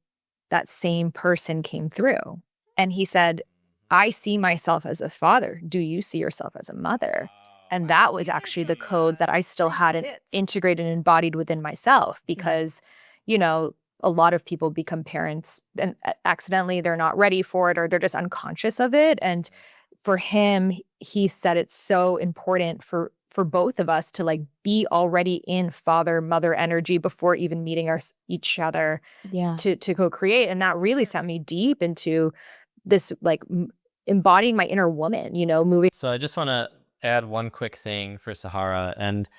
that same person came through and he said, I see myself as a father. Do you see yourself as a mother? And that was actually the code that I still hadn't integrated and embodied within myself because, you know, a lot of people become parents and accidentally they're not ready for it or they're just unconscious of it. And for him, he said it's so important for both of us to like be already in father mother energy before even meeting each other Yeah. to co-create. And that really sent me deep into this like embodying my inner woman, you know, moving. So I just want to add one quick thing for Sahara and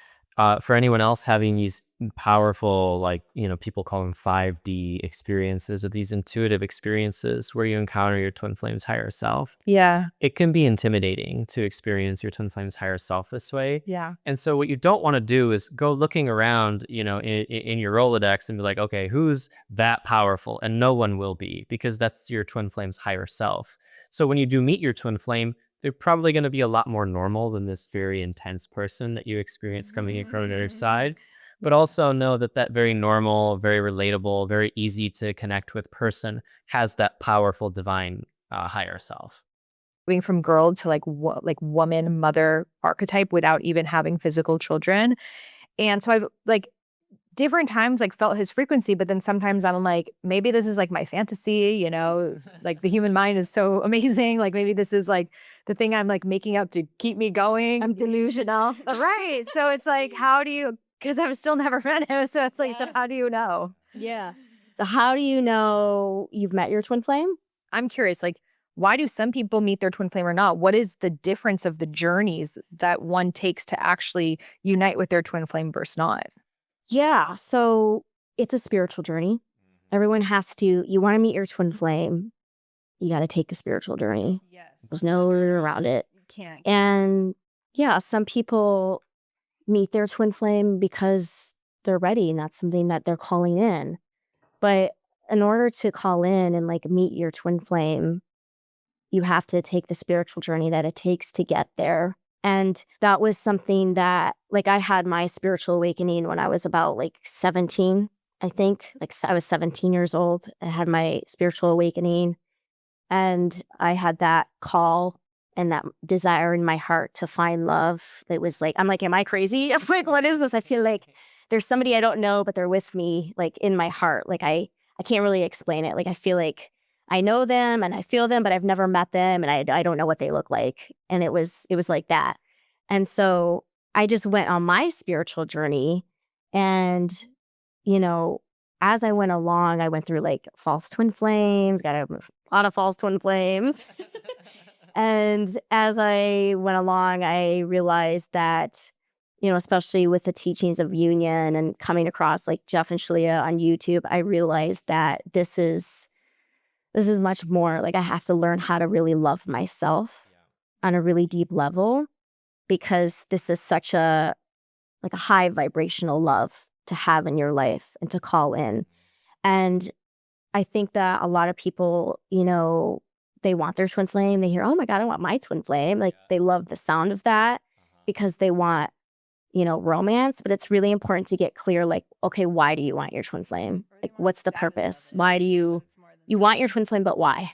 for anyone else having these powerful, like, you know, people call them 5D experiences, or these intuitive experiences where you encounter your twin flame's higher self. Yeah. It can be intimidating to experience your twin flame's higher self this way. Yeah. And so what you don't want to do is go looking around, you know, in your Rolodex and be like, okay, who's that powerful? And no one will be, because that's your twin flame's higher self. So when you do meet your twin flame, they're probably going to be a lot more normal than this very intense person that you experience coming in from the other side. But also know that that very normal, very relatable, very easy to connect with person has that powerful divine higher self. Moving from girl to like woman mother archetype without even having physical children. And so I've like different times like felt his frequency, but then sometimes I'm like, maybe this is like my fantasy, you know, like the human mind is so amazing. Like maybe this is like the thing I'm like making up to keep me going. I'm delusional. Right. So it's like, how do you, because I've still never met him. So it's like, so how do you know? Yeah. So how do you know you've met your twin flame? I'm curious, like, why do some people meet their twin flame or not? What is the difference of the journeys that one takes to actually unite with their twin flame versus not? Yeah. So it's a spiritual journey. Everyone has to, you want to meet your twin flame, you got to take the spiritual journey. Yes. There's no way around it. You can't. And yeah, some people meet their twin flame because they're ready and that's something that they're calling in. But in order to call in and like meet your twin flame, you have to take the spiritual journey that it takes to get there. And that was something that, like, I had my spiritual awakening when I was about like 17, I think. Like, I was 17 years old. I had my spiritual awakening and I had that call and that desire in my heart to find love. It was like, I'm like, am I crazy? I'm like, what is this? I feel like there's somebody I don't know, but they're with me, like in my heart. Like, I can't really explain it. Like, I feel like I know them and I feel them, but I've never met them and I don't know what they look like. And it was like that. And so I just went on my spiritual journey and, you know, as I went along, I went through like false twin flames, got a lot of false twin flames. And as I went along, I realized that, you know, especially with the teachings of union and coming across like Jeff and Shalia on YouTube, I realized that this is much more. Like, I have to learn how to really love myself on a really deep level, because this is such a high vibrational love to have in your life and to call in. And I think that a lot of people, you know, they want their twin flame. They hear, oh my God, I want my twin flame. Like, they love the sound of that because they want, you know, romance. But it's really important to get clear, like, okay, why do you want your twin flame? Like, what's the purpose? Why do you want your twin flame, but why?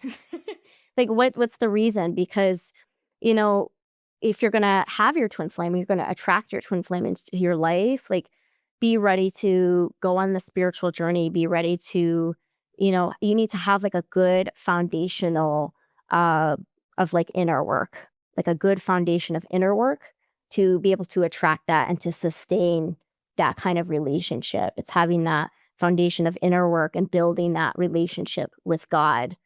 Like, what's the reason? Because, you know, if you're going to have your twin flame, you're going to attract your twin flame into your life, like, be ready to go on the spiritual journey, be ready to, you know, you need to have like a good foundational of like inner work, like a good foundation of inner work to be able to attract that and to sustain that kind of relationship. It's having that foundation of inner work and building that relationship with God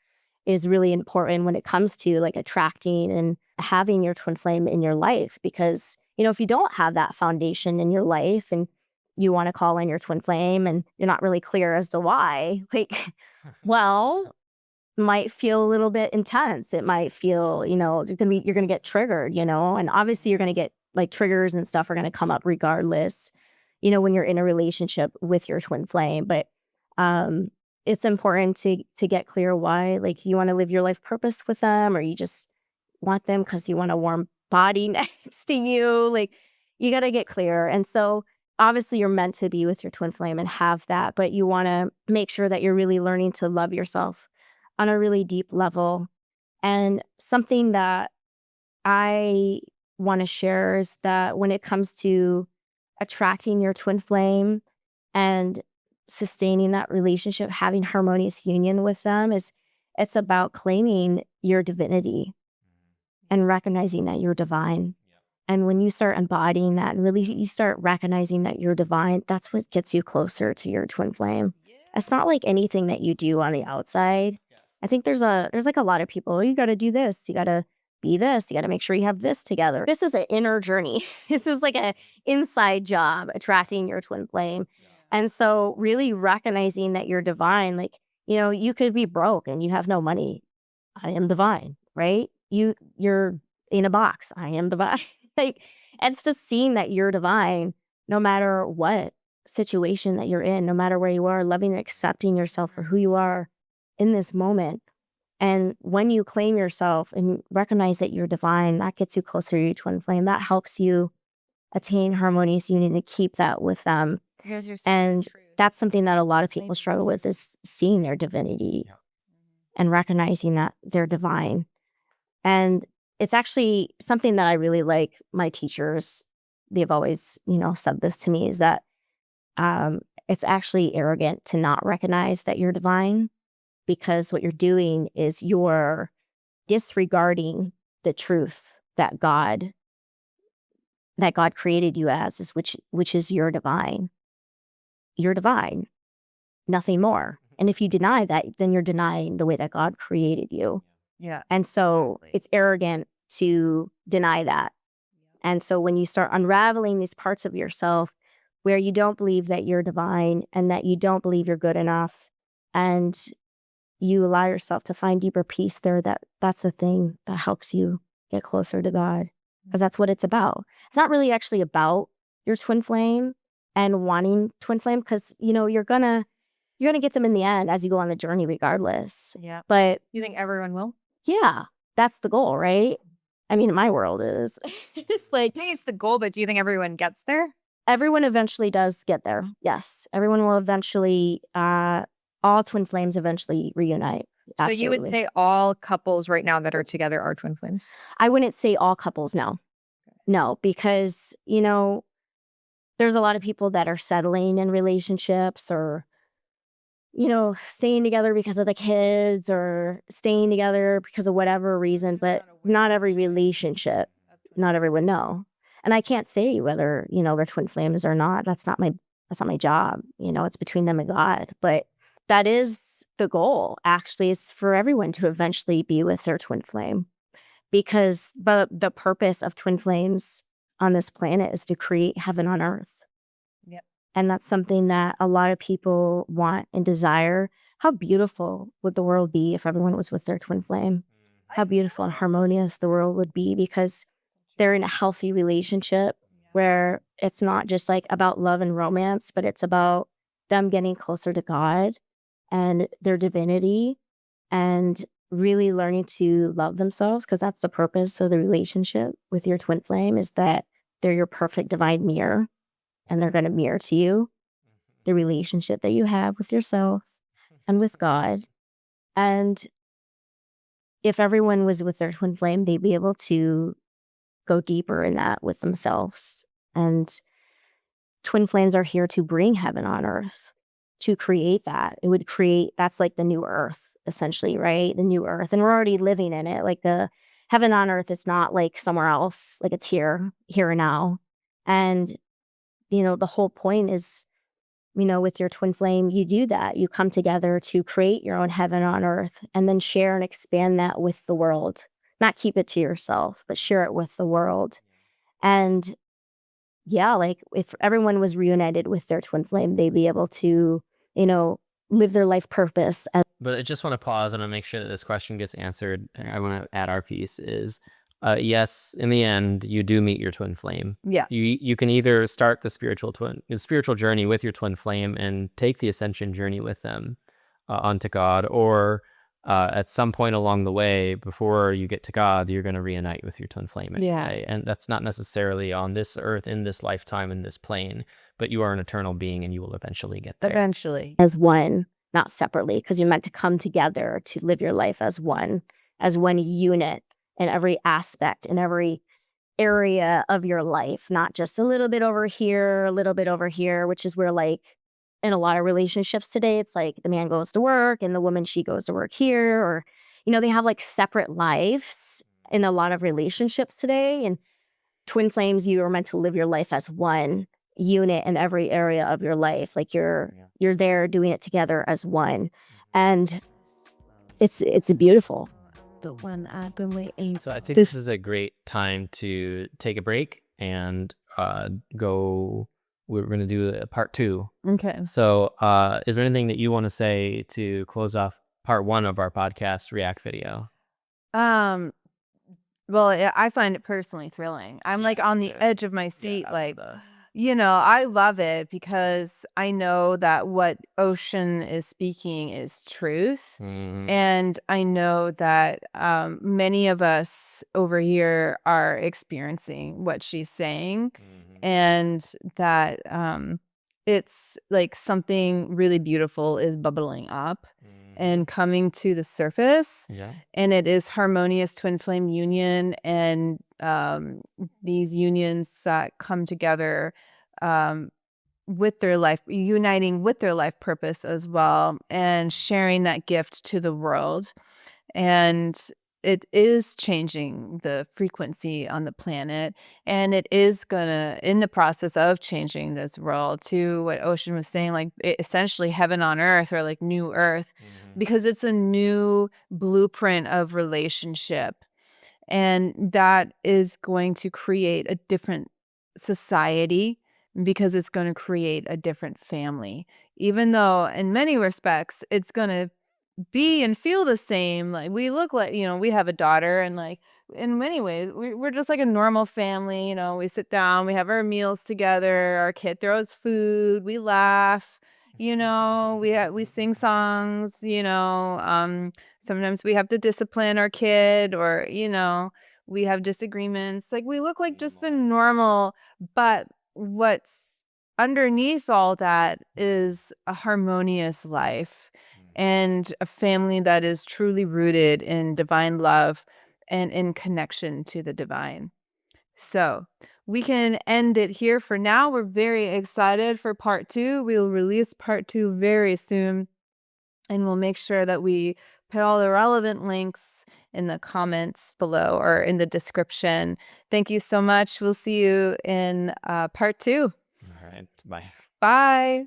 is really important when it comes to like attracting and having your twin flame in your life. Because, you know, if you don't have that foundation in your life and you want to call in your twin flame and you're not really clear as to why, like, well, might feel a little bit intense. It might feel, you know, you're going to get triggered, you know, and obviously you're going to get like triggers and stuff are going to come up regardless, you know, when you're in a relationship with your twin flame. But it's important to get clear why, like, you want to live your life purpose with them, or you just want them because you want a warm body next to you. Like, you got to get clear. And so obviously you're meant to be with your twin flame and have that, but you want to make sure that you're really learning to love yourself on a really deep level. And something that I want to share is that when it comes to attracting your twin flame and sustaining that relationship, having harmonious union with them, is it's about claiming your divinity and recognizing that you're divine. And when you start embodying that and really you start recognizing that you're divine, that's what gets you closer to your twin flame. It's not like anything that you do on the outside. I think there's like a lot of people, "Oh, you got to do this, you got to be this, you got to make sure you have this together." This is an inner journey. This is like a inside job, attracting your twin flame. And so really recognizing that you're divine, like, you could be broke and you have no money. I am divine, right? You're in a box. I am divine. Like, it's just seeing that you're divine no matter what situation that you're in, no matter where you are, loving and accepting yourself for who you are in this moment. And when you claim yourself and recognize that you're divine, that gets you closer to your twin flame. That helps you attain harmonious union and keep that with them. Here's your And truth. that's something that a lot of people struggle with, is seeing their divinity and recognizing that they're divine. And it's actually something that I really like. My teachers, they've always, said this to me, is that it's actually arrogant to not recognize that you're divine, because what you're doing is you're disregarding the truth that God created you as, is which is you're divine. You're divine, nothing more. And if you deny that, then you're denying the way that God created you. Yeah. And so it's arrogant to deny that. And so when you start unraveling these parts of yourself where you don't believe that you're divine and that you don't believe you're good enough, and you allow yourself to find deeper peace there, that's the thing that helps you get closer to God, because that's what it's about. It's not really actually about your twin flame and wanting twin flame, because you're gonna get them in the end as you go on the journey regardless. Yeah. But You think everyone will? yeah, that's the goal, right? I mean, my world is. It's like I think it's the goal, but do you think everyone gets there? everyone eventually does get there. Yes, everyone will eventually. All twin flames eventually reunite. So you would Absolutely. say all couples right now that are together are twin flames? I wouldn't say all couples. No, because there's a lot of people that are settling in relationships, or staying together because of the kids, or staying together because of whatever reason, but not every relationship, not everyone, no. And I can't say whether, they're twin flames or not. That's not my job. It's between them and God. But that is the goal, actually, is for everyone to eventually be with their twin flame, because the purpose of twin flames on this planet is to create heaven on earth. Yep. And that's something that a lot of people want and desire. How beautiful would the world be if everyone was with their twin flame? How beautiful and harmonious the world would be, because they're in a healthy relationship where it's not just like about love and romance, but it's about them getting closer to God and their divinity, and really learning to love themselves, because that's the purpose of the relationship with your twin flame, is that they're your perfect divine mirror, and they're going to mirror to you the relationship that you have with yourself and with God. And if everyone was with their twin flame, they'd be able to go deeper in that with themselves. And twin flames are here to bring heaven on earth, to create that. That's like the new earth, essentially, right? The new earth. And we're already living in it. Like, the heaven on earth is not like somewhere else. Like, it's here and now. And, the whole point is, with your twin flame, you do that. You come together to create your own heaven on earth, and then share and expand that with the world. Not keep it to yourself, but share it with the world. And yeah, like, if everyone was reunited with their twin flame, they'd be able to, live their life purpose. But I just want to pause and make sure that this question gets answered. I want to add our piece is, yes, in the end, you do meet your twin flame. Yeah. You can either start the spiritual journey with your twin flame and take the ascension journey with them onto God, or at some point along the way, before you get to God, you're going to reunite with your twin flame. Yeah. Anyway. And that's not necessarily on this earth, in this lifetime, in this plane, but you are an eternal being and you will eventually get there. Eventually. As one, not separately, because you're meant to come together to live your life as one unit in every aspect, in every area of your life, not just a little bit over here, a little bit over here, which is where like in a lot of relationships today, it's like the man goes to work and the woman, she goes to work here, or, they have like separate lives in a lot of relationships today. And twin flames, you are meant to live your life as one unit in every area of your life. Like you're there doing it together as one. And it's beautiful. The one I've been waiting. So I think this is a great time to take a break and go. We're going to do a part 2. Okay. So is there anything that you want to say to close off part 1 of our podcast react video? Well, I find it personally thrilling. I'm like on the edge of my seat, like, I love it because I know that what Ocean is speaking is truth. And I know that many of us over here are experiencing what she's saying, and that it's like something really beautiful is bubbling up and coming to the surface. And it is Harmonious Twin Flame Union, and these unions that come together with their life, uniting with their life purpose as well, and sharing that gift to the world. And it is changing the frequency on the planet, and it is gonna, in the process of changing this world, to what Ocean was saying, like essentially heaven on earth, or like new earth, because it's a new blueprint of relationship, and that is going to create a different society, because it's going to create a different family, even though in many respects it's going to be and feel the same. Like we look like, we have a daughter, and like in many ways we're just like a normal family. We sit down, we have our meals together, our kid throws food, we laugh, we sing songs, sometimes we have to discipline our kid, or we have disagreements. Like we look like just a normal, but what's underneath all that is a harmonious life, and a family that is truly rooted in divine love and in connection to the divine. So we can end it here for now. We're very excited for part 2. We'll release part 2 very soon, and we'll make sure that we put all the relevant links in the comments below or in the description. Thank you so much. We'll see you in part 2. All right. Bye. Bye.